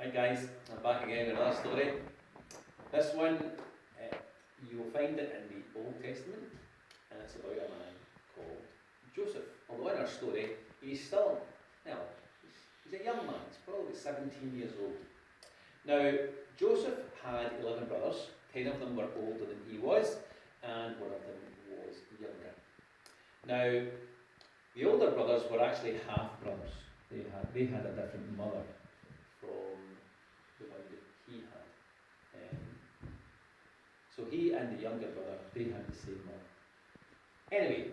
Hi guys, I'm back again with another story. This one, you will find it in the Old Testament, and it's about a man called Joseph. Although in our story, he's still, well, he's a young man, he's probably 17 years old. Now, Joseph had 11 brothers, 10 of them were older than he was, and one of them was younger. Now, the older brothers were actually half brothers. They had a different mother from the one that he had. So he and the younger brother, they had the same mother. Anyway,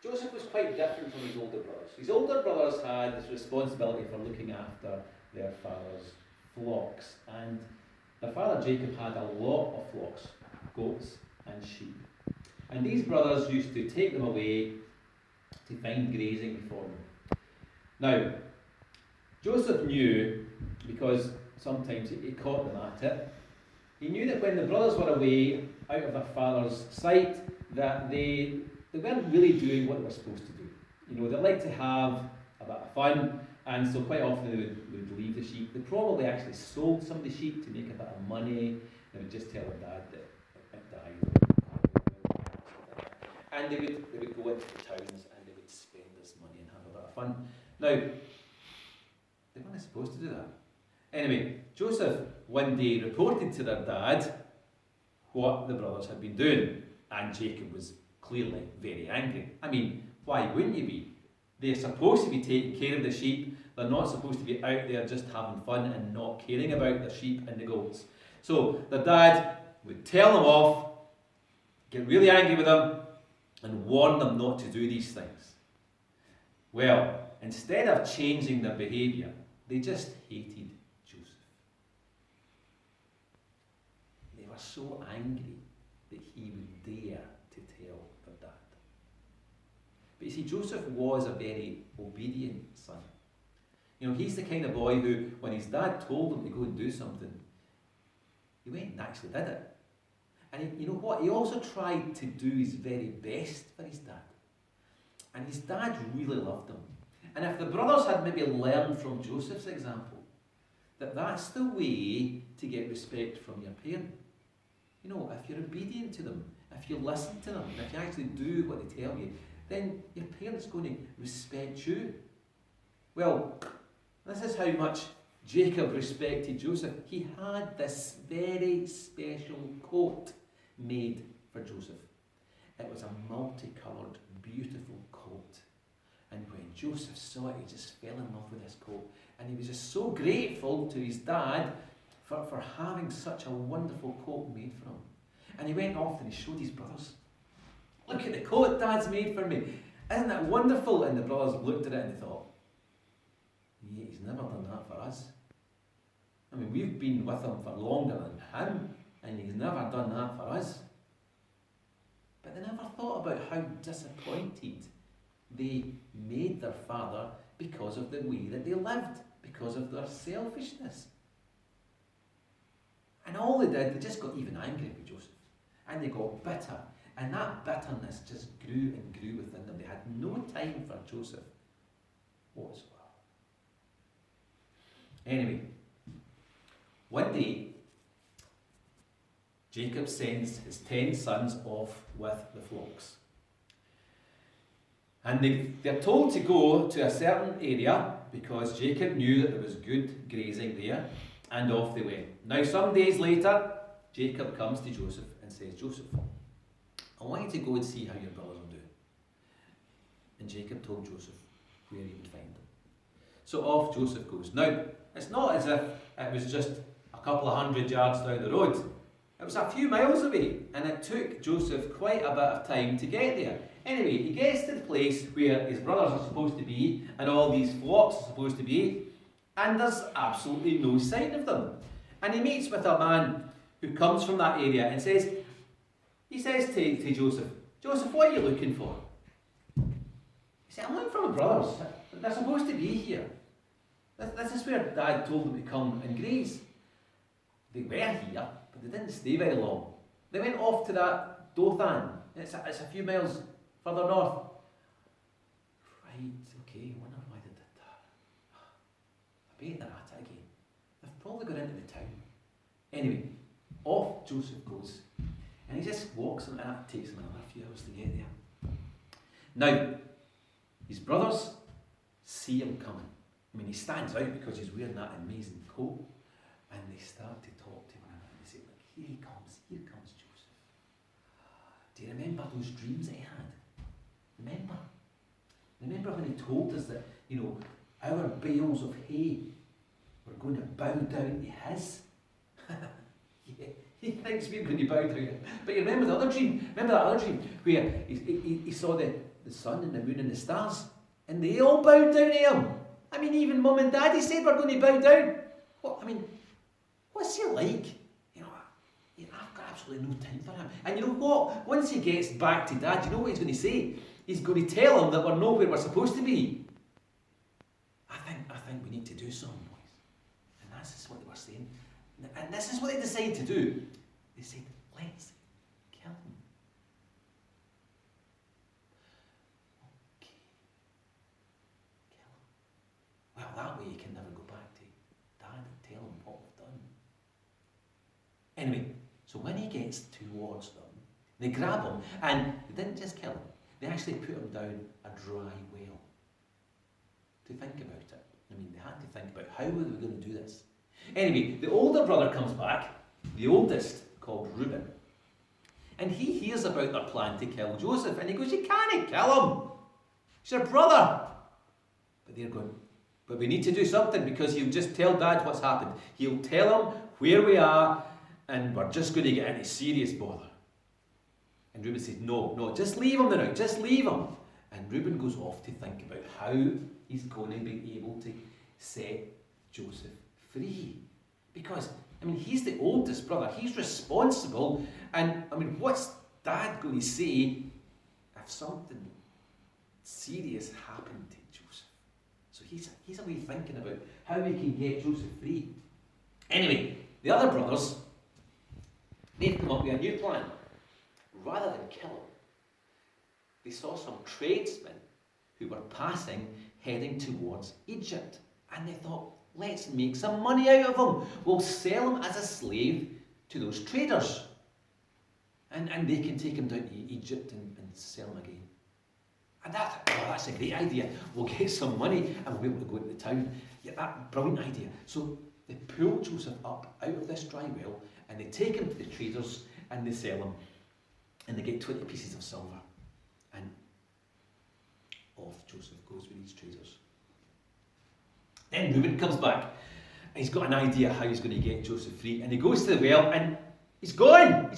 Joseph was quite different from his older brothers. His older brothers had this responsibility for looking after their father's flocks, and their father Jacob had a lot of flocks, goats and sheep. And these brothers used to take them away to find grazing for them. Now, Joseph knew, because sometimes he caught them at it, he knew that when the brothers were away out of their father's sight, that they weren't really doing what they were supposed to do. You know, they liked to have a bit of fun, and so quite often they would leave the sheep. They probably actually sold some of the sheep to make a bit of money. They would just tell their dad that it died. And they would go into the towns and they would spend this money and have a bit of fun. Now, they weren't supposed to do that. Anyway, Joseph one day reported to their dad what the brothers had been doing, and Jacob was clearly very angry. I mean, why wouldn't you be? They're supposed to be taking care of the sheep. They're not supposed to be out there just having fun and not caring about the sheep and the goats. So the dad would tell them off, get really angry with them, and warn them not to do these things. Well, instead of changing their behaviour, they just hated Joseph. They were so angry that he would dare to tell their dad. But you see, Joseph was a very obedient son. You know, he's the kind of boy who, when his dad told him to go and do something, he went and actually did it. And you know what? He also tried to do his very best for his dad. And his dad really loved him. And if the brothers had maybe learned from Joseph's example, that that's the way to get respect from your parent. You know, if you're obedient to them, if you listen to them, if you actually do what they tell you, then your parent's going to respect you. Well, this is how much Jacob respected Joseph. He had this very special coat made for Joseph. It was a multicoloured, beautiful coat. And when Joseph saw it, he just fell in love with this coat. And he was just so grateful to his dad for having such a wonderful coat made for him. And he went off and he showed his brothers. Look at the coat Dad's made for me. Isn't that wonderful? And the brothers looked at it and they thought, yeah, he's never done that for us. I mean, we've been with him for longer than him, and he's never done that for us. But they never thought about how disappointed they made their father because of the way that they lived, because of their selfishness. And all they did, they just got even angry with Joseph. And they got bitter. And that bitterness just grew and grew within them. They had no time for Joseph whatsoever. Anyway, one day, Jacob sends his 10 sons off with the flocks. And they're told to go to a certain area because Jacob knew that there was good grazing there, and off they went. Now, some days later, Jacob comes to Joseph and says, Joseph, I want you to go and see how your brothers are doing. And Jacob told Joseph where he would find them. So off Joseph goes. Now, it's not as if it was just a couple of 100 yards down the road. It was a few miles away, and it took Joseph quite a bit of time to get there. Anyway, he gets to the place where his brothers are supposed to be, and all these flocks are supposed to be, and there's absolutely no sign of them. And he meets with a man who comes from that area and he says to Joseph, Joseph, what are you looking for? He said, I'm looking for my brothers. They're supposed to be here. This is where Dad told them to come and graze. They were here, but they didn't stay very long. They went off to that Dothan. It's a few miles further north. Right, okay, I wonder why they did that. I bet they're at it again. They've probably gone into the town. Anyway, off Joseph goes, and he just walks, and it takes him another few hours to get there. Now, his brothers see him coming. I mean, he stands out because he's wearing that amazing coat, and they start to talk to him, and they say, look, here comes Joseph. Do you remember those dreams that he had? Remember when he told us that, our bales of hay were going to bow down to his? Yeah, he thinks we're going to bow down. But you remember the other dream? Remember that other dream where he saw the sun and the moon and the stars, and they all bowed down to him. I mean, even Mum and Daddy said we're going to bow down. What's he like? I've got absolutely no time for him. And you know what? Once he gets back to Dad, you know what he's going to say? He's going to tell him that we're not where we're supposed to be. I think we need to do something, boys. And that's what they were saying. And this is what they decided to do. They said, let's kill him. Okay. Kill him. Well, that way you can never go back to Dad and tell him what we've done. Anyway, so when he gets towards them, they grab him, and they didn't just kill him. They actually put him down a dry well. To think about it. I mean, they had to think about how were they going to do this. Anyway, the older brother comes back, the oldest, called Reuben, and he hears about their plan to kill Joseph, and he goes, you can't kill him. He's your brother. But they're going, but we need to do something, because he'll just tell Dad what's happened. He'll tell him where we are, and we're just going to get into serious bother. And Reuben says, no, just leave him now, just leave him. And Reuben goes off to think about how he's going to be able to set Joseph free. Because, he's the oldest brother, he's responsible, and, what's Dad going to say if something serious happened to Joseph? So he's away thinking about how he can get Joseph free. Anyway, the other brothers, they've come up with a new plan. Rather than kill him, they saw some tradesmen who were passing, heading towards Egypt. And they thought, let's make some money out of him. We'll sell him as a slave to those traders. And they can take him down to Egypt and sell him again. And that's a great idea. We'll get some money and we'll be able to go into the town. Yeah, that brilliant idea. So they pull Joseph up out of this dry well, and they take him to the traders and they sell him. And they get 20 pieces of silver. And off Joseph goes with these traders. Then Reuben comes back. And he's got an idea how he's going to get Joseph free. And he goes to the well, and he's gone.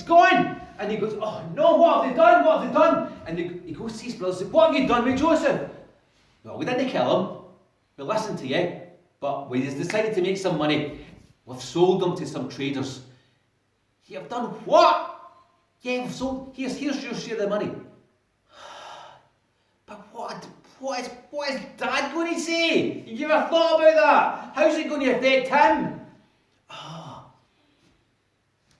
And he goes, oh no, what have they done? And he goes to his brothers and says, what have you done with Joseph? Well, we didn't kill him. We listened to you. But we decided to make some money. We've sold him to some traders. You have done what? Yeah, so here's your share of the money. But what is Dad going to say? You ever thought about that? How's it going to affect him?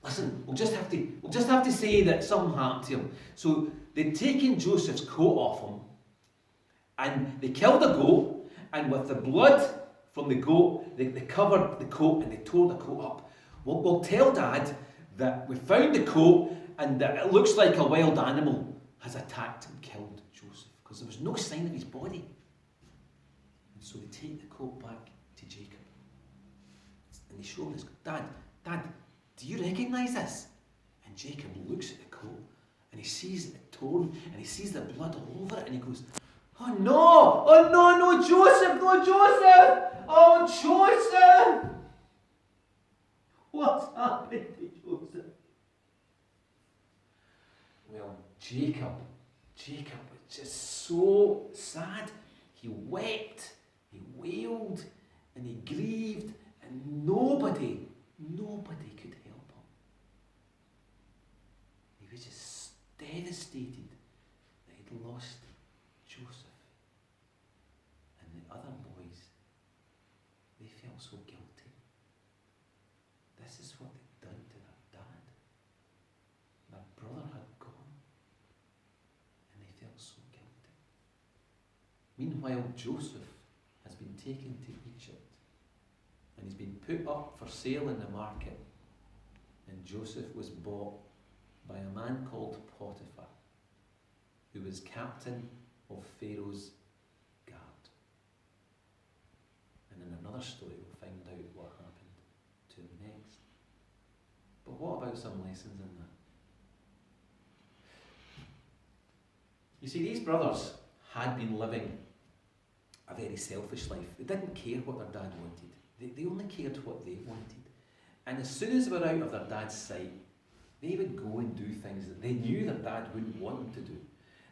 Listen, we'll just have to say that something happened to him. So they'd taken Joseph's coat off him, and they killed a goat, and with the blood from the goat, they covered the coat and they tore the coat up. We'll tell Dad that we found the coat, and that it looks like a wild animal has attacked and killed Joseph, because there was no sign of his body. And so they take the coat back to Jacob. And they show him this. Dad, do you recognise this? And Jacob looks at the coat, and he sees it torn, and he sees the blood all over it, and he goes, oh no, Joseph! Oh, Joseph! What's happened to Joseph? Well, Jacob was just so sad. He wept, he wailed, and he grieved, and nobody could help him. He was just devastated that he'd lost Joseph. And the other boys, they felt so guilty. This is what they'd done to their dad. Their brother had gone, and they felt so guilty. Meanwhile, Joseph has been taken to Egypt, and he's been put up for sale in the market, and Joseph was bought by a man called Potiphar, who was captain of Pharaoh's guard. And in another story we'll find out what happened to him next. But what about some lessons in that? You see, these brothers had been living a very selfish life. They didn't care what their dad wanted. They only cared what they wanted. And as soon as they were out of their dad's sight, they would go and do things that they knew their dad wouldn't want them to do.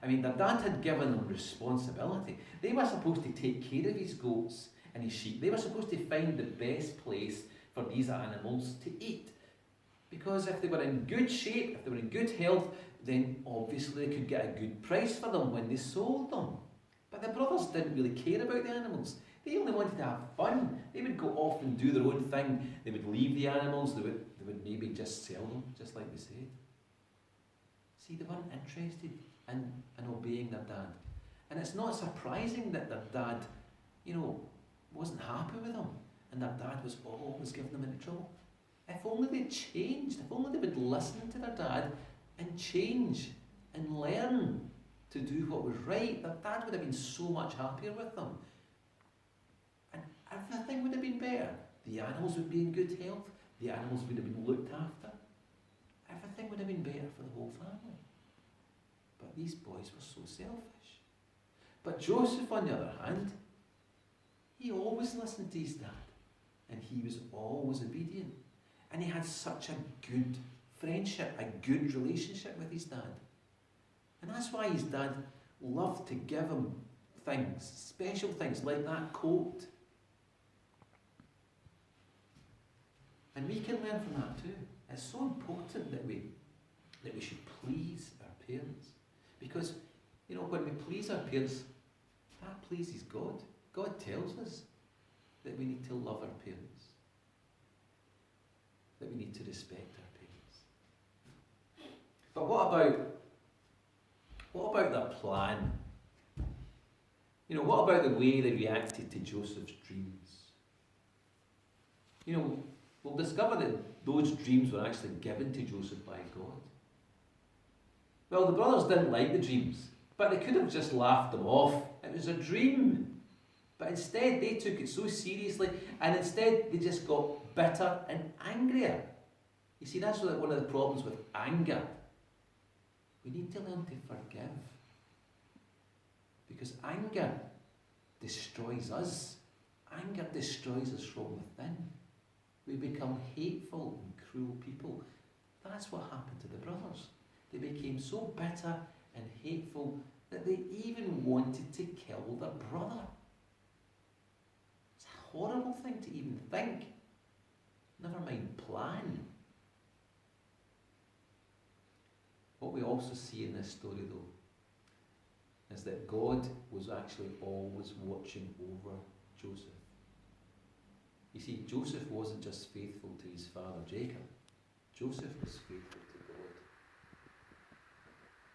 I mean, their dad had given them responsibility. They were supposed to take care of his goats and his sheep. They were supposed to find the best place for these animals to eat. Because if they were in good shape, if they were in good health, then obviously they could get a good price for them when they sold them. But the brothers didn't really care about the animals. They only wanted to have fun. They would go off and do their own thing. They would leave the animals. They would maybe just sell them, just like they said. See, they weren't interested in obeying their dad. And it's not surprising that their dad, wasn't happy with them. And their dad was always giving them into trouble. If only they changed, if only they would listen to their dad and change and learn to do what was right, their dad would have been so much happier with them. And everything would have been better. The animals would be in good health. The animals would have been looked after. Everything would have been better for the whole family. But these boys were so selfish. But Joseph, on the other hand, he always listened to his dad. And he was always obedient. And he had such a good friendship, a good relationship with his dad. And that's why his dad loved to give him things, special things like that coat. And we can learn from that too. It's so important that we should please our parents. Because, when we please our parents, that pleases God. God tells us that we need to love our parents. That we need to respect our parents. But what about their plan? What about the way they reacted to Joseph's dreams? We'll discover that those dreams were actually given to Joseph by God. Well, the brothers didn't like the dreams, but they could have just laughed them off. It was a dream. But instead, they took it so seriously, and instead they just got bitter and angrier. You see, that's one of the problems with anger. We need to learn to forgive. Because anger destroys us. Anger destroys us from within. We become hateful and cruel people. That's what happened to the brothers. They became so bitter and hateful that they even wanted to kill their brother. It's a horrible thing to even think. Never mind plan. What we also see in this story, though, is that God was actually always watching over Joseph. You see, Joseph wasn't just faithful to his father Jacob. Joseph was faithful to God.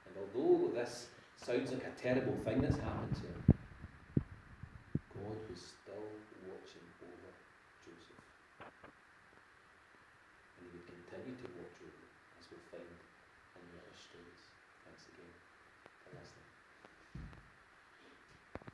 And although this sounds like a terrible thing that's happened to him, God was still watching over Joseph. And he would continue to watch over him, as we'll find in the other stories. Thanks again.